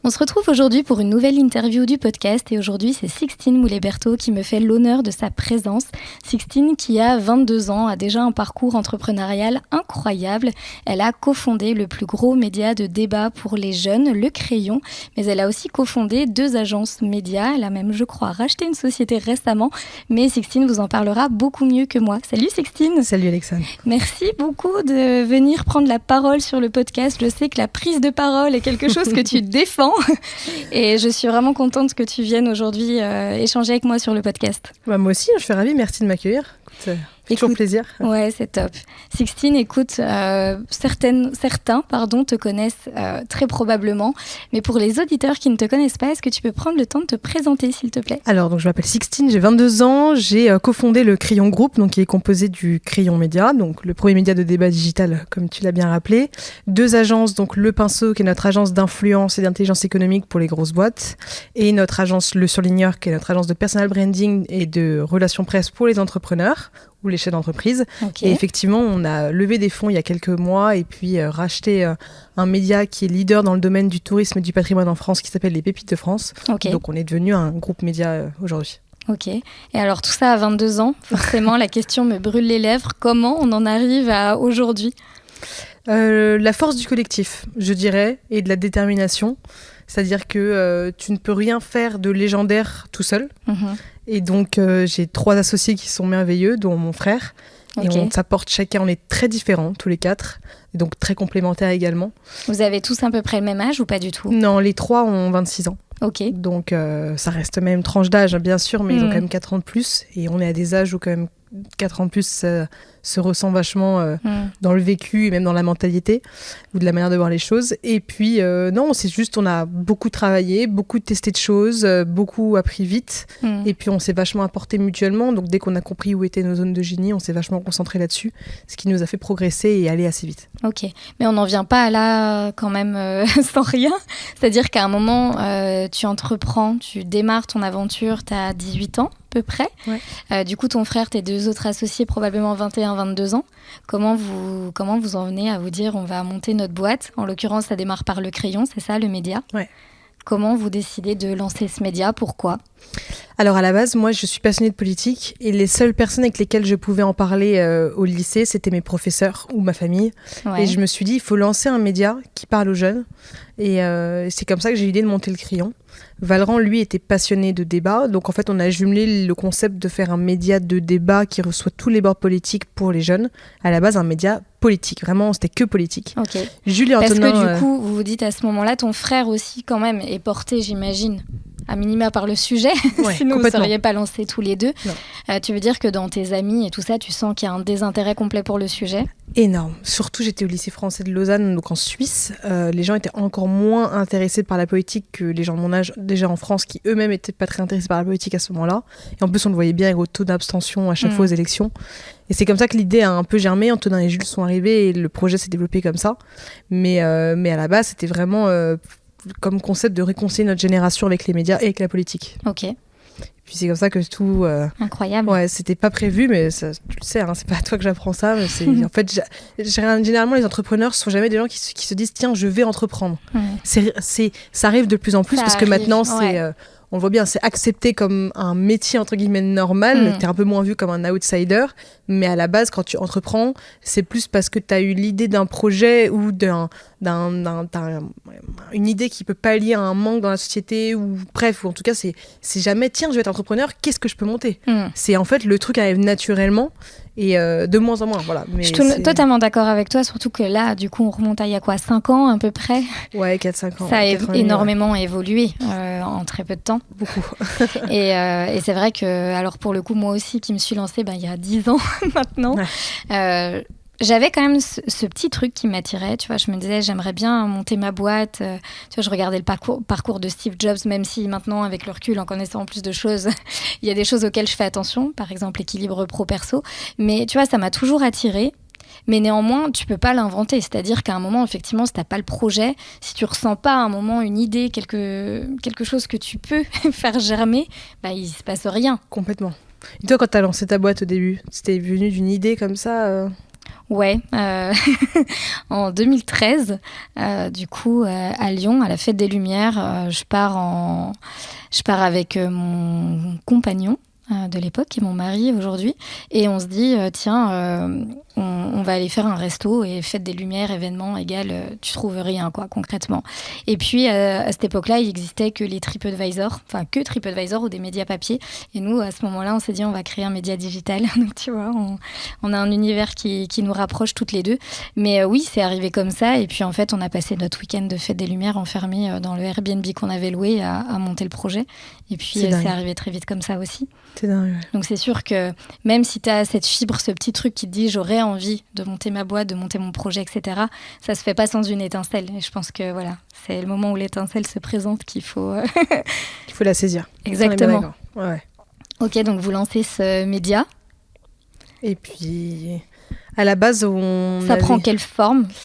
On se retrouve aujourd'hui pour une nouvelle interview du podcast et aujourd'hui c'est Sixtine Moulet-Berthaud qui me fait l'honneur de sa présence. Sixtine qui a 22 ans, a déjà un parcours entrepreneurial incroyable. Elle a cofondé le plus gros média de débat pour les jeunes, Le Crayon, mais elle a aussi cofondé 2 agences médias. Elle a même, je crois, racheté une société récemment, mais Sixtine vous en parlera beaucoup mieux que moi. Salut Sixtine. Salut Alexandre. Merci beaucoup de venir prendre la parole sur le podcast. Je sais que la prise de parole est quelque chose que tu défends. Et je suis vraiment contente que tu viennes aujourd'hui échanger avec moi sur le podcast. Moi aussi, je suis ravie. Merci de m'accueillir. Écoute, toujours plaisir. Ouais, c'est top. Sixtine, écoute, certains te connaissent très probablement. Mais pour les auditeurs qui ne te connaissent pas, est-ce que tu peux prendre le temps de te présenter, s'il te plaît ? Alors, donc, je m'appelle Sixtine, j'ai 22 ans. J'ai cofondé le Crayon Group, donc, qui est composé du Crayon Média, donc le premier média de débat digital, comme tu l'as bien rappelé. 2 agences, donc Le Pinceau, qui est notre agence d'influence et d'intelligence économique pour les grosses boîtes. Et notre agence Le Surligneur, qui est notre agence de personal branding et de relations presse pour les entrepreneurs ou les chefs d'entreprise. Okay. Et effectivement, on a levé des fonds il y a quelques mois et puis racheté un média qui est leader dans le domaine du tourisme et du patrimoine en France qui s'appelle Les Pépites de France. Okay. Donc, on est devenu un groupe média aujourd'hui. Ok. Et alors, tout ça à 22 ans, forcément, la question me brûle les lèvres. Comment on en arrive à aujourd'hui ? La force du collectif, je dirais, et de la détermination. C'est-à-dire que tu ne peux rien faire de légendaire tout seul. Et donc, j'ai 3 associés qui sont merveilleux, dont mon frère. Okay. Et on s'apporte chacun, on est très différents, tous les 4. Et donc, très complémentaires également. Vous avez tous à peu près le même âge ou pas du tout ? Non, les 3 ont 26 ans. Ok. Donc, ça reste même tranche d'âge, bien sûr, mais ils ont quand même 4 ans de plus. Et on est à des âges où quand même 4 ans de plus, ça se ressent vachement dans le vécu et même dans la mentalité ou de la manière de voir les choses. Et puis, non, c'est juste, on a beaucoup travaillé, beaucoup testé de choses, beaucoup appris vite. Et puis, on s'est vachement apporté mutuellement. Donc, dès qu'on a compris où étaient nos zones de génie, on s'est vachement concentré là-dessus, ce qui nous a fait progresser et aller assez vite. Ok, mais on n'en vient pas là quand même sans rien. C'est-à-dire qu'à un moment, tu entreprends, tu démarres ton aventure, tu as 18 ans. Peu près. Ouais. Du coup, ton frère, tes 2 autres associés, probablement 21-22 ans. Comment vous en venez à vous dire on va monter notre boîte ? En l'occurrence, ça démarre par Le Crayon, c'est ça, le média ? Ouais. Comment vous décidez de lancer ce média ? Pourquoi ? Alors à la base, moi je suis passionnée de politique et les seules personnes avec lesquelles je pouvais en parler au lycée, c'était mes professeurs ou ma famille. Ouais. Et je me suis dit, il faut lancer un média qui parle aux jeunes. Et c'est comme ça que j'ai eu l'idée de monter Le Crayon. Valran, lui, était passionné de débat. Donc en fait, on a jumelé le concept de faire un média de débat qui reçoit tous les bords politiques pour les jeunes. À la base, un média politique. Vraiment, c'était que politique. Ok. Julie Antonin, parce que du coup, vous vous dites à ce moment-là, ton frère aussi quand même est porté, j'imagine, à minima par le sujet, ouais, sinon vous ne seriez pas lancés tous les 2. Tu veux dire que dans tes amis et tout ça, tu sens qu'il y a un désintérêt complet pour le sujet ? Énorme. Surtout, j'étais au lycée français de Lausanne, donc en Suisse. Les gens étaient encore moins intéressés par la politique que les gens de mon âge, déjà en France, qui eux-mêmes n'étaient pas très intéressés par la politique à ce moment-là. Et en plus, on le voyait bien avec au taux d'abstention à chaque fois aux élections. Et c'est comme ça que l'idée a un peu germé. Antonin et Jules sont arrivés et le projet s'est développé comme ça. Mais à la base, c'était vraiment comme concept de réconcilier notre génération avec les médias et avec la politique. Ok. Puis c'est comme ça que tout... Incroyable. Ouais, c'était pas prévu, mais ça, tu le sais, hein, c'est pas à toi que j'apprends ça. Mais c'est, en fait, généralement, les entrepreneurs sont jamais des gens qui se disent « Tiens, je vais entreprendre ». Ça arrive de plus en plus parce que maintenant, c'est... on le voit bien, c'est accepté comme un métier entre guillemets normal, t'es un peu moins vu comme un outsider, mais à la base, quand tu entreprends, c'est plus parce que t'as eu l'idée d'un projet ou une idée qui peut pallier à un manque dans la société, ou bref, ou en tout cas, c'est jamais, tiens, je vais être entrepreneur, qu'est-ce que je peux monter ? C'est en fait, le truc arrive naturellement, et de moins en moins, voilà. Mais je suis totalement d'accord avec toi, surtout que là, du coup, on remonte à il y a quoi, 5 ans à peu près ? Ouais, 4-5 ans. Ça a énormément évolué en très peu de temps. Beaucoup. et c'est vrai que, alors pour le coup, moi aussi, qui me suis lancée il y a 10 ans maintenant, j'avais quand même ce petit truc qui m'attirait, tu vois, je me disais j'aimerais bien monter ma boîte, tu vois, je regardais le parcours de Steve Jobs, même si maintenant avec le recul, en connaissant plus de choses, il y a des choses auxquelles je fais attention, par exemple l'équilibre pro-perso, mais tu vois, ça m'a toujours attirée. Mais néanmoins, tu peux pas l'inventer. C'est-à-dire qu'à un moment, effectivement, si t'as pas le projet, si tu ressens pas à un moment une idée, quelque chose que tu peux faire germer, il se passe rien. Complètement. Et toi, quand t'as lancé ta boîte au début, c'était venu d'une idée comme ça Ouais, en 2013, du coup, à Lyon, à la Fête des Lumières, je pars avec mon compagnon de l'époque et mon mari aujourd'hui, et on se dit tiens, on va aller faire un resto, et Fête des Lumières, événement égal, tu trouves rien quoi concrètement. Et puis à cette époque-là, il existait que les TripAdvisor, enfin que TripAdvisor ou des médias papier, et nous à ce moment-là, on s'est dit on va créer un média digital. Donc tu vois, on a un univers qui nous rapproche toutes les deux. Mais oui, c'est arrivé comme ça, et puis en fait, on a passé notre week-end de Fête des Lumières enfermés dans le Airbnb qu'on avait loué à monter le projet, et puis c'est arrivé très vite comme ça aussi. C'est dingue. Ouais. Donc c'est sûr que même si tu as cette fibre, ce petit truc qui te dit j'aurais envie de monter ma boîte, de monter mon projet, etc., ça se fait pas sans une étincelle. Et je pense que voilà, c'est le moment où l'étincelle se présente qu'il faut... Il faut la saisir. Exactement. Ouais. Ok, donc vous lancez ce média. Et puis, à la base, ça prend quelle forme?